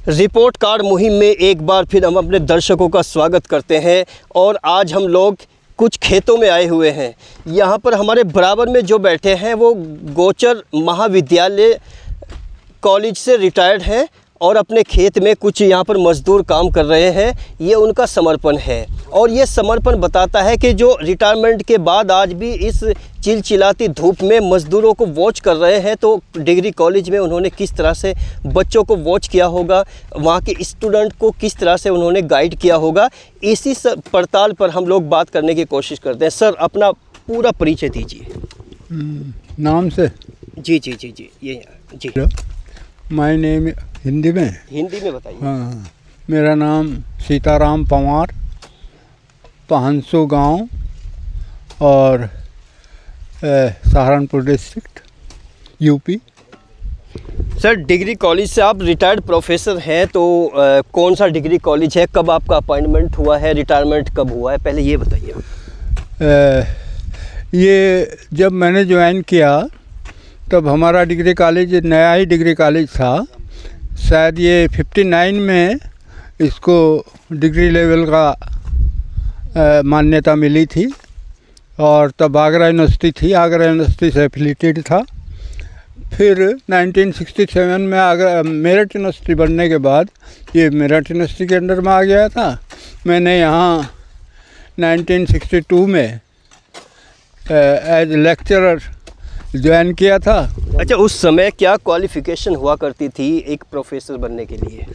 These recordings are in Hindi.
रिपोर्ट कार्ड मुहिम में एक बार फिर हम अपने दर्शकों का स्वागत करते हैं और आज हम लोग कुछ खेतों में आए हुए हैं। यहाँ पर हमारे बराबर में जो बैठे हैं वो गोचर महाविद्यालय कॉलेज से रिटायर्ड हैं और अपने खेत में कुछ यहाँ पर मजदूर काम कर रहे हैं। ये उनका समर्पण है और ये समर्पण बताता है कि जो रिटायरमेंट के बाद आज भी इस चिलचिलाती धूप में मज़दूरों को वॉच कर रहे हैं। तो डिग्री कॉलेज में उन्होंने किस तरह से बच्चों को वॉच किया होगा, वहाँ के स्टूडेंट को किस तरह से उन्होंने गाइड किया होगा, इसी पड़ताल पर हम लोग बात करने की कोशिश करते हैं। सर, अपना पूरा परिचय दीजिए। नाम से? जी जी जी जी ये जी। माय नेम हिंदी में बताइए। हाँ, मेरा नाम सीताराम पंवार, पहनसू गांव और Saharanpur district, UP. Sir, degree college से आप रिटायर्ड प्रोफेसर हैं, तो कौन सा डिग्री कॉलेज है, कब आपका अपॉइंटमेंट हुआ है, रिटायरमेंट कब हुआ है, पहले ये बताइए। ये जब मैंने ज्वाइन किया तब हमारा डिग्री कॉलेज नया ही डिग्री कॉलेज था। शायद ये 59 में इसको डिग्री लेवल का मान्यता मिली थी और तब आगरा यूनिवर्सिटी थी, आगरा यूनिवर्सिटी से एफिलिएटेड था। फिर 1967 में आगरा मेरठ यूनिवर्सिटी बनने के बाद ये मेरठ यूनिवर्सिटी के अंडर में आ गया था। मैंने यहाँ 1962 में एज लेक्चरर ज्वाइन किया था। अच्छा, उस समय क्या क्वालिफ़िकेशन हुआ करती थी एक प्रोफेसर बनने के लिए?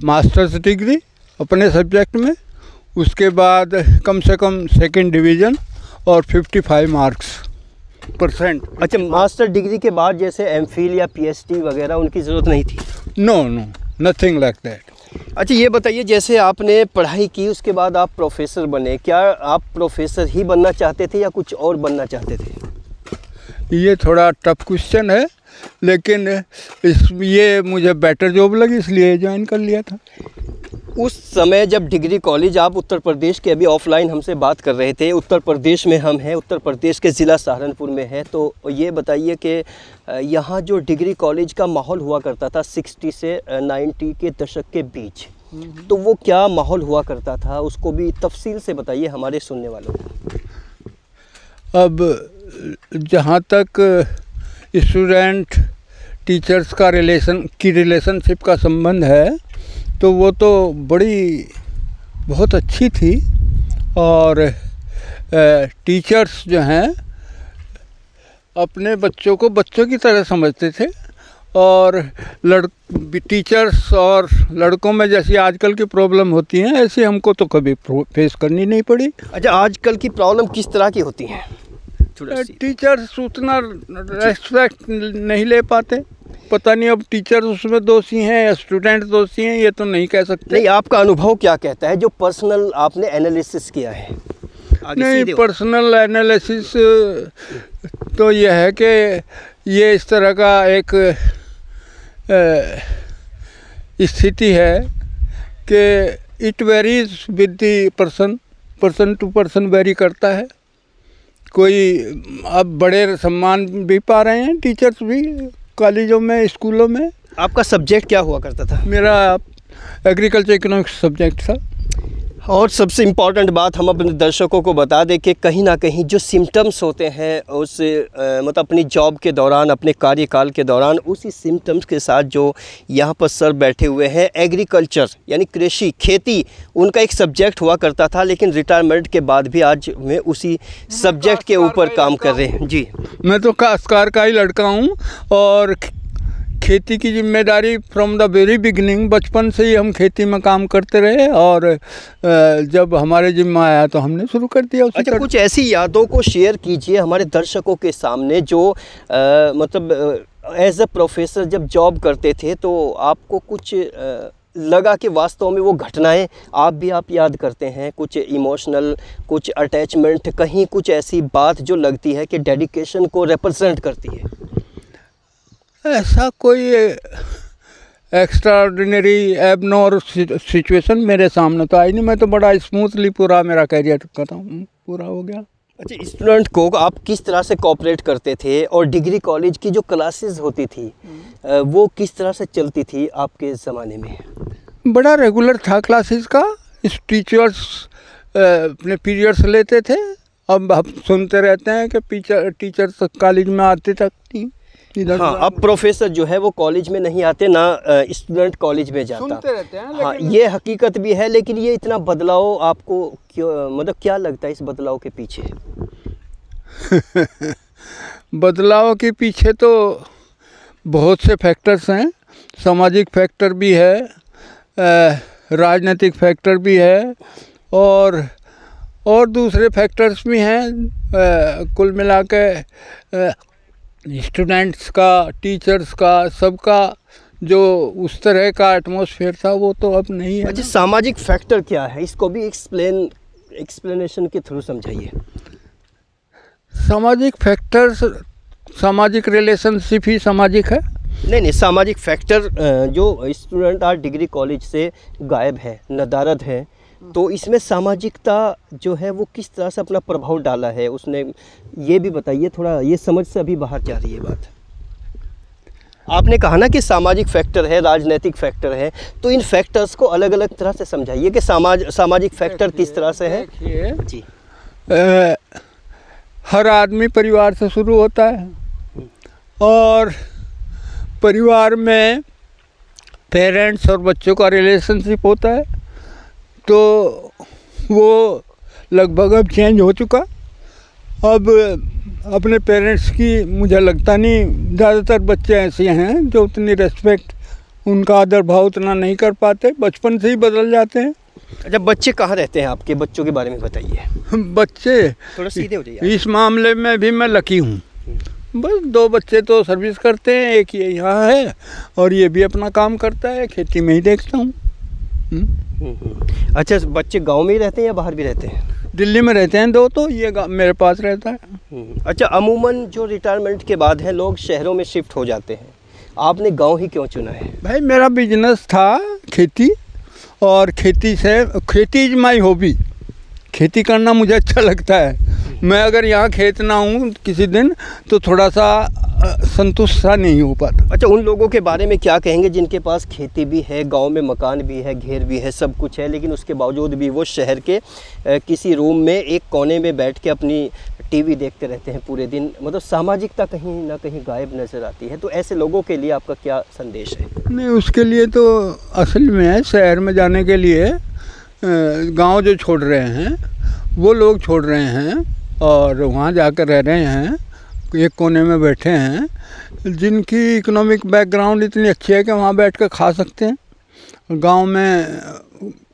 मास्टर्स डिग्री अपने सब्जेक्ट में, उसके बाद कम से कम सेकंड डिवीज़न और 55 मार्क्स %। अच्छा, मास्टर डिग्री के बाद जैसे एमफिल या पीएचडी वगैरह उनकी ज़रूरत नहीं थी? No, nothing like that. अच्छा, ये बताइए, जैसे आपने पढ़ाई की उसके बाद आप प्रोफेसर बने, क्या आप प्रोफेसर ही बनना चाहते थे या कुछ और बनना चाहते थे? ये थोड़ा टफ क्वेश्चन है, लेकिन ये मुझे बेटर जॉब लगी इसलिए ज्वाइन कर लिया था। उस समय जब डिग्री कॉलेज, आप उत्तर प्रदेश के, अभी ऑफलाइन हमसे बात कर रहे थे, उत्तर प्रदेश में हम हैं, उत्तर प्रदेश के ज़िला सहारनपुर में है, तो ये बताइए कि यहाँ जो डिग्री कॉलेज का माहौल हुआ करता था 60 से 90 के दशक के बीच, तो वो क्या माहौल हुआ करता था, उसको भी तफसील से बताइए हमारे सुनने वालों को। अब जहाँ तक स्टूडेंट टीचर्स का रिलेशनशिप का संबंध है, तो वो तो बहुत अच्छी थी और टीचर्स जो हैं अपने बच्चों को बच्चों की तरह समझते थे और टीचर्स और लड़कों में जैसी आजकल की प्रॉब्लम होती हैं ऐसी हमको तो कभी फेस करनी नहीं पड़ी। अच्छा, आजकल की प्रॉब्लम किस तरह की होती हैं? टीचर्स उतना रेस्पेक्ट नहीं ले पाते, पता नहीं अब टीचर उसमें दोषी हैं या स्टूडेंट दोषी हैं, ये तो नहीं कह सकते। नहीं, आपका अनुभव क्या कहता है जो पर्सनल आपने एनालिसिस किया है? नहीं, पर्सनल एनालिसिस तो ये है कि ये इस तरह का एक स्थिति है कि it varies with the person to person vary करता है। कोई अब बड़े सम्मान भी पा रहे हैं टीचर्स भी कॉलेजों में, स्कूलों में। आपका सब्जेक्ट क्या हुआ करता था? मेरा एग्रीकल्चर इकोनॉमिक्स सब्जेक्ट था। और सबसे इम्पॉर्टेंट बात हम अपने दर्शकों को बता दें कि कहीं ना कहीं जो सिम्टम्स होते हैं उस मतलब अपनी जॉब के दौरान, अपने कार्यकाल के दौरान, उसी सिम्टम्स के साथ जो यहाँ पर सर बैठे हुए हैं, एग्रीकल्चर यानी कृषि, खेती उनका एक सब्जेक्ट हुआ करता था, लेकिन रिटायरमेंट के बाद भी आज मैं उसी सब्जेक्ट के ऊपर काम कर रहे हैं। जी, मैं तो काश्तकार का ही लड़का हूँ और खेती की जिम्मेदारी फ्रॉम द वेरी बिगिनिंग, बचपन से ही हम खेती में काम करते रहे और जब हमारे जिम्मे आया तो हमने शुरू कर दिया। अच्छा, कुछ ऐसी यादों को शेयर कीजिए हमारे दर्शकों के सामने जो मतलब एज अ प्रोफेसर जब जॉब करते थे तो आपको कुछ लगा कि वास्तव में वो घटनाएं आप याद करते हैं, कुछ इमोशनल, कुछ अटैचमेंट, कहीं कुछ ऐसी बात जो लगती है कि डेडिकेशन को रिप्रेजेंट करती है? ऐसा कोई एक्स्ट्राऑर्डिनरी एबनॉर्मल सिचुएशन मेरे सामने तो आई नहीं। मैं तो बड़ा स्मूथली पूरा मेरा कैरियर खत्म पूरा हो गया। अच्छा, स्टूडेंट को आप किस तरह से कोऑपरेट करते थे और डिग्री कॉलेज की जो क्लासेस होती थी वो किस तरह से चलती थी आपके ज़माने में? बड़ा रेगुलर था क्लासेस का। इस टीचर्स अपने पीरियड्स लेते थे। अब हम सुनते रहते हैं कि टीचर्स कॉलेज में आते तक नहीं इधर। हाँ, अब प्रोफेसर जो है वो कॉलेज में नहीं आते, ना स्टूडेंट कॉलेज में जाता। सुनते रहते हैं। हाँ, ये हकीकत भी है, लेकिन ये इतना बदलाव आपको क्यों, मतलब क्या लगता है इस बदलाव के पीछे? बदलाव के पीछे तो बहुत से फैक्टर्स हैं। सामाजिक फैक्टर भी है, राजनीतिक फैक्टर भी है और दूसरे फैक्टर्स भी हैं। कुल मिला के स्टूडेंट्स का, टीचर्स का, सबका जो उस तरह का एटमॉस्फेयर था वो तो अब नहीं है। अच्छा, सामाजिक फैक्टर क्या है, इसको भी एक्सप्लेनेशन के थ्रू समझाइए। सामाजिक फैक्टर्स, सामाजिक रिलेशनशिप ही सामाजिक है। नहीं, सामाजिक फैक्टर जो स्टूडेंट आज डिग्री कॉलेज से गायब है, नदारद है, तो इसमें सामाजिकता जो है वो किस तरह से अपना प्रभाव डाला है उसने, ये भी बताइए थोड़ा। ये समझ से अभी बाहर जा रही है बात। आपने कहा ना कि सामाजिक फैक्टर है, राजनीतिक फैक्टर है, तो इन फैक्टर्स को अलग अलग तरह से समझाइए कि सामाजिक फैक्टर किस तरह से है जी। हर आदमी परिवार से शुरू होता है और परिवार में पेरेंट्स और बच्चों का रिलेशनशिप होता है, तो वो लगभग अब चेंज हो चुका। अब अपने पेरेंट्स की मुझे लगता नहीं, ज़्यादातर बच्चे ऐसे हैं जो उतनी रेस्पेक्ट, उनका आदर भाव उतना नहीं कर पाते, बचपन से ही बदल जाते हैं। अच्छा, बच्चे कहाँ रहते हैं आपके? बच्चों के बारे में बताइए। बच्चे थोड़ा सीधे हो जाइए। इस मामले में भी मैं लकी हूँ। बस 2 बच्चे तो सर्विस करते हैं, एक ये यहाँ है और ये भी अपना काम करता है, खेती में ही देखता हूँ। अच्छा, बच्चे गांव में ही रहते हैं या बाहर भी रहते हैं? दिल्ली में रहते हैं 2, तो ये मेरे पास रहता है। अच्छा, अमूमन जो रिटायरमेंट के बाद है लोग शहरों में शिफ्ट हो जाते हैं, आपने गांव ही क्यों चुना है? भाई मेरा बिजनेस था खेती, और खेती इज माई हॉबी। खेती करना मुझे अच्छा लगता है। मैं अगर यहाँ खेत ना हूँ किसी दिन तो थोड़ा सा संतुष्ट सा नहीं हो पाता। अच्छा, उन लोगों के बारे में क्या कहेंगे जिनके पास खेती भी है, गांव में मकान भी है, घेर भी है, सब कुछ है, लेकिन उसके बावजूद भी वो शहर के किसी रूम में एक कोने में बैठ के अपनी टीवी देखते रहते हैं पूरे दिन? मतलब सामाजिकता कहीं ना कहीं गायब नज़र आती है। तो ऐसे लोगों के लिए आपका क्या संदेश है? नहीं, उसके लिए तो असल में शहर में जाने के लिए गांव जो छोड़ रहे हैं वो लोग छोड़ रहे हैं और वहाँ जाकर रह रहे हैं, एक कोने में बैठे हैं, जिनकी इकोनॉमिक बैकग्राउंड इतनी अच्छी है कि वहाँ बैठ कर खा सकते हैं। गांव में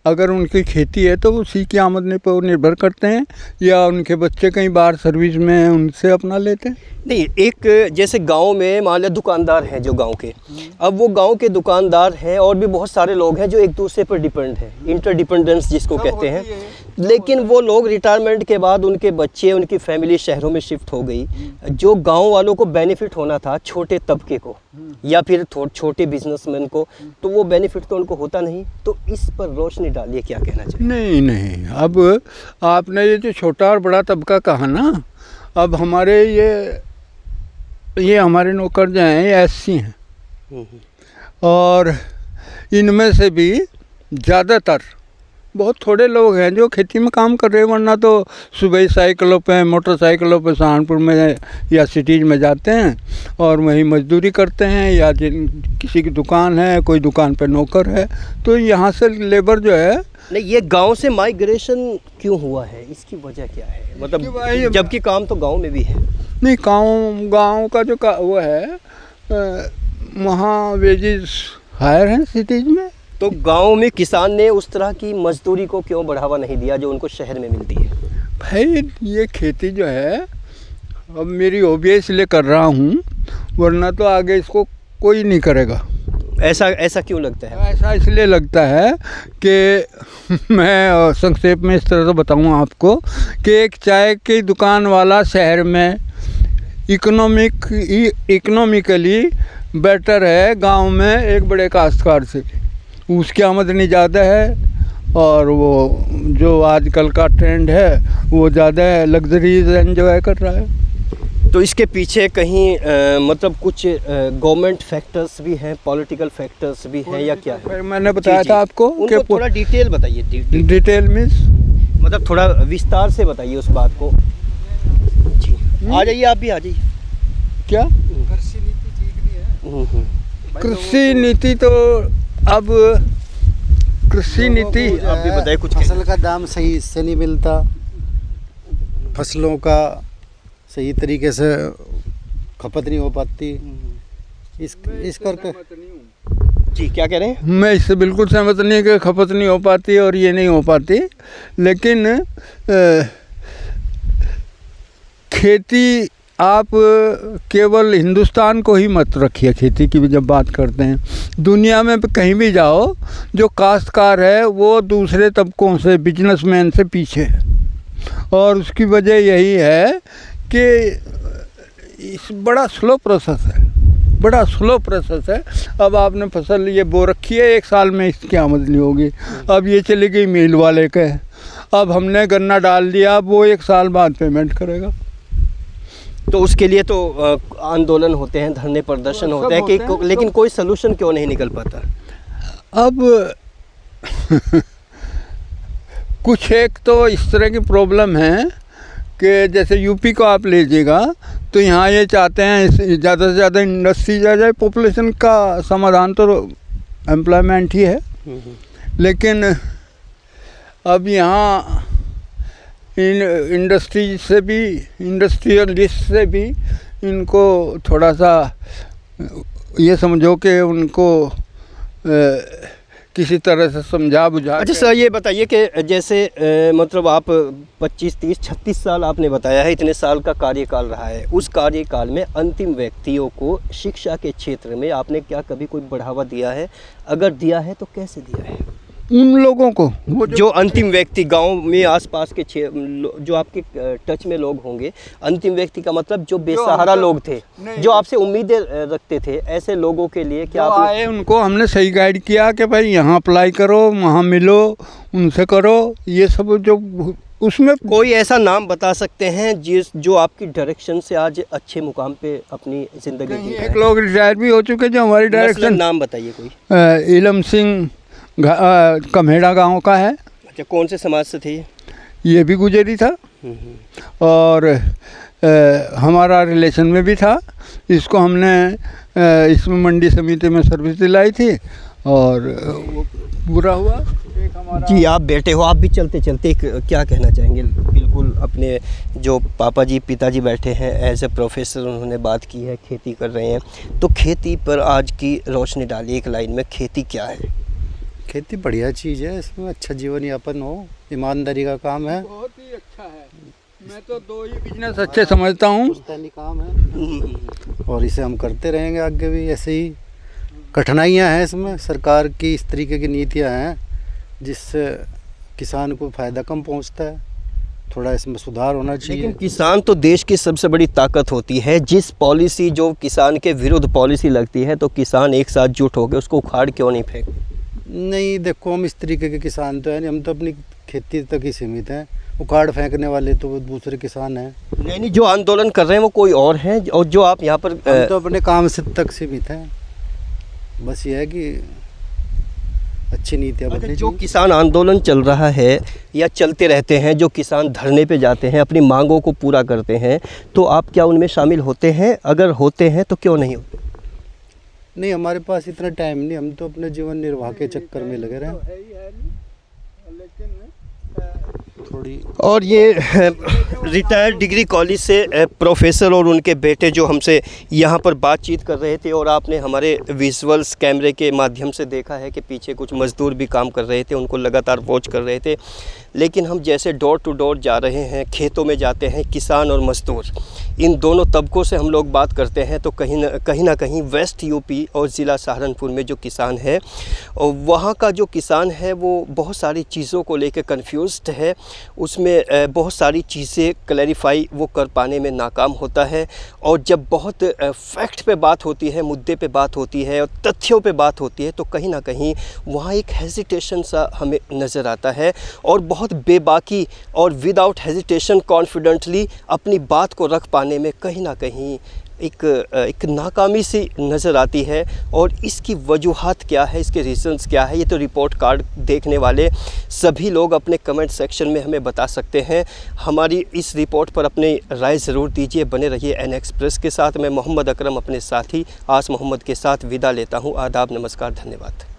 अगर उनकी खेती है तो उसी की आमदनी पर वो निर्भर करते हैं, या उनके बच्चे कहीं बाहर सर्विस में हैं उनसे अपना लेते हैं। नहीं, एक जैसे गांव में मान लिया दुकानदार हैं जो गांव के, अब वो गांव के दुकानदार हैं और भी बहुत सारे लोग हैं जो एक दूसरे पर डिपेंड हैं, इंटरडिपेंडेंस जिसको कहते हैं, लेकिन वो लोग रिटायरमेंट के बाद उनके बच्चे, उनकी फैमिली शहरों में शिफ्ट हो गई। जो गांव वालों को बेनिफिट होना था, छोटे तबके को या फिर छोटे बिजनेसमैन को, तो वो बेनिफिट तो उनको होता नहीं। तो इस पर रोशनी डालिए, क्या कहना चाहिए? नहीं, अब आपने ये जो छोटा और बड़ा तबका कहा ना, अब हमारे ये हमारे नौकर जो हैं ये एससी हैं, और इनमें से भी ज़्यादातर बहुत थोड़े लोग हैं जो खेती में काम कर रहे हैं, वरना तो सुबह साइकिलों पे, मोटरसाइकिलों पे सहारनपुर में या सिटीज़ में जाते हैं और वहीं मजदूरी करते हैं, या किसी की दुकान है, कोई दुकान पे नौकर है, तो यहाँ से लेबर जो है। नहीं, ये गांव से माइग्रेशन क्यों हुआ है, इसकी वजह क्या है? मतलब जबकि काम तो गांव में भी है। नहीं, गांव का जो वो है वहाँ वेजेस हायर हैं सिटीज़ में। तो गांव में किसान ने उस तरह की मजदूरी को क्यों बढ़ावा नहीं दिया जो उनको शहर में मिलती है? भाई ये खेती जो है अब मेरी हॉबी इसलिए कर रहा हूँ, वरना तो आगे इसको कोई नहीं करेगा। ऐसा क्यों लगता है? ऐसा इसलिए लगता है कि मैं संक्षेप में इस तरह से बताऊँ आपको कि एक चाय की दुकान वाला शहर में इकोनॉमिकली बेटर है गांव में एक बड़े काश्तकार से। उसकी आमदनी ज़्यादा है और वो जो आजकल का ट्रेंड है वो ज़्यादा लग्जरीज एंजॉय कर रहा है। तो इसके पीछे कहीं मतलब कुछ गवर्नमेंट फैक्टर्स भी हैं, पॉलिटिकल फैक्टर्स भी हैं, या क्या है? फिर मैंने बताया था आपको कि थोड़ा डिटेल बताइए। डिटेल मीन्स मतलब थोड़ा विस्तार से बताइए उस बात को जी। आ जाइए, आप भी आ जाइए। क्या कृषि नीति ठीक नहीं है? कृषि नीति तो अब कृषि नीति आप भी बताइए कुछ। फसल का दाम सही से नहीं मिलता, फसलों का सही तरीके से खपत नहीं हो पाती, इस करके। जी क्या कह रहे हैं? मैं इससे बिल्कुल सहमत नहीं कि खपत नहीं हो पाती और ये नहीं हो पाती, लेकिन खेती आप केवल हिंदुस्तान को ही मत रखिए। खेती की जब बात करते हैं, दुनिया में कहीं भी जाओ, जो काश्तकार है वो दूसरे तबकों से, बिजनेसमैन से पीछे है। और उसकी वजह यही है कि इस बड़ा स्लो प्रोसेस है, बड़ा स्लो प्रोसेस है। अब आपने फसल ये बो रखी है, 1 साल में इसकी आमदनी होगी। अब ये चली गई मिल वाले के, अब हमने गन्ना डाल दिया, अब वो 1 साल बाद पेमेंट करेगा। तो उसके लिए तो आंदोलन होते हैं, धरने प्रदर्शन होते हैं कि लेकिन कोई सलूशन क्यों नहीं निकल पाता? अब कुछ एक तो इस तरह की प्रॉब्लम है कि जैसे यूपी को आप लीजिएगा तो यहाँ ये चाहते हैं ज़्यादा से ज़्यादा इंडस्ट्री आ जाए। पॉपुलेशन का समाधान तो एम्प्लॉयमेंट ही है, लेकिन अब यहाँ इंडस्ट्री से भी, इंडस्ट्रियलिस्ट से भी इनको थोड़ा सा ये समझो कि उनको किसी तरह से समझा बुझा। अच्छा सर, ये बताइए कि जैसे मतलब आप 25, 30, 36 साल आपने बताया है, इतने साल का कार्यकाल रहा है। उस कार्यकाल में अंतिम व्यक्तियों को शिक्षा के क्षेत्र में आपने क्या कभी कोई बढ़ावा दिया है? अगर दिया है तो कैसे दिया है? उन लोगों को वो जो अंतिम व्यक्ति गांव में आसपास के जो आपके टच में लोग होंगे, अंतिम व्यक्ति का मतलब जो बेसहारा लोग थे, जो आपसे उम्मीदें रखते थे, ऐसे लोगों के लिए क्या आप आए उनको हमने सही गाइड किया कि भाई यहाँ अप्लाई करो, वहाँ मिलो, उनसे करो, ये सब जो उसमें कोई ऐसा नाम बता सकते हैं जो आपकी डायरेक्शन से आज अच्छे मुकाम पे अपनी जिंदगी जी रहे हैं? एक लोग रिटायर भी हो चुके जो हमारी डायरेक्शन। नाम बताइए कोई। इलम सिंह कम्हेड़ा गांव का है। अच्छा, कौन से समाज से थे? ये भी गुजरी था और हमारा रिलेशन में भी था। इसको हमने इसमें मंडी समिति में सर्विस दिलाई थी और वो पूरा हुआ। एक हमारा जी, आप बेटे हो, आप भी चलते चलते क्या कहना चाहेंगे? बिल्कुल, अपने जो पापा जी, पिताजी बैठे हैं, एज ए प्रोफेसर उन्होंने बात की है, खेती कर रहे हैं, तो खेती पर आज की रोशनी डालिए एक लाइन में। खेती क्या है? खेती बढ़िया चीज़ है, इसमें अच्छा जीवन यापन हो, ईमानदारी का काम है। बहुत ही अच्छा है। मैं तो 2 ही बिजनेस अच्छे समझता हूँ। पुश्तैनी काम है और इसे हम करते रहेंगे आगे भी ऐसे ही। कठिनाइयाँ हैं इसमें, सरकार की इस तरीके की नीतियाँ हैं जिससे किसान को फ़ायदा कम पहुँचता है। थोड़ा इसमें सुधार होना चाहिए। लेकिन किसान तो देश की सबसे बड़ी ताकत होती है। जिस पॉलिसी जो किसान के विरुद्ध पॉलिसी लगती है तो किसान एक साथ जुट होकर उसको उखाड़ क्यों नहीं फेंक? नहीं, देखो हम इस तरीके के किसान तो हैं नहीं, हम तो अपनी खेती तक ही सीमित हैं। उखाड़ फेंकने वाले तो वो दूसरे किसान हैं। नहीं, जो आंदोलन कर रहे हैं वो कोई और हैं, और जो आप यहाँ पर हम तो अपने काम से तक सीमित हैं। बस ये है कि अच्छी नीतियाँ बदलनी। जो किसान आंदोलन चल रहा है या चलते रहते हैं, जो किसान धरने पे जाते हैं, अपनी मांगों को पूरा करते हैं, तो आप क्या उनमें शामिल होते हैं? अगर होते हैं तो क्यों नहीं होते? नहीं, हमारे पास इतना टाइम नहीं, हम तो अपने जीवन निर्वाह के चक्कर में लगे रहे। थोड़ी और ये रिटायर्ड डिग्री कॉलेज से प्रोफेसर और उनके बेटे जो हमसे यहाँ पर बातचीत कर रहे थे, और आपने हमारे विजुअल्स कैमरे के माध्यम से देखा है कि पीछे कुछ मज़दूर भी काम कर रहे थे, उनको लगातार वॉच कर रहे थे। लेकिन हम जैसे डोर टू डोर जा रहे हैं, खेतों में जाते हैं, किसान और मज़दूर, इन दोनों तबकों से हम लोग बात करते हैं, तो कहीं ना कहीं वेस्ट यूपी और ज़िला सहारनपुर में जो किसान है, और वहाँ का जो किसान है वो बहुत सारी चीज़ों को लेकर कन्फ्यूज्ड है। उसमें बहुत सारी चीज़ें क्लैरिफाई वो कर पाने में नाकाम होता है। और जब बहुत फैक्ट पे बात होती है, मुद्दे पे बात होती है और तथ्यों पे बात होती है, तो कहीं ना कहीं वहाँ एक हेजिटेशन सा हमें नज़र आता है और बहुत बेबाकी और विदाउट हेजिटेशन कॉन्फिडेंटली अपनी बात को रख पाने में कहीं ना कहीं एक नाकामी सी नज़र आती है। और इसकी वजूहात क्या है, इसके रीज़न्स क्या है, ये तो रिपोर्ट कार्ड देखने वाले सभी लोग अपने कमेंट सेक्शन में हमें बता सकते हैं। हमारी इस रिपोर्ट पर अपनी राय ज़रूर दीजिए। बने रहिए एन एक्सप्रेस के साथ। मैं मोहम्मद अकरम अपने साथी आस मोहम्मद के साथ विदा लेता हूँ। आदाब, नमस्कार, धन्यवाद।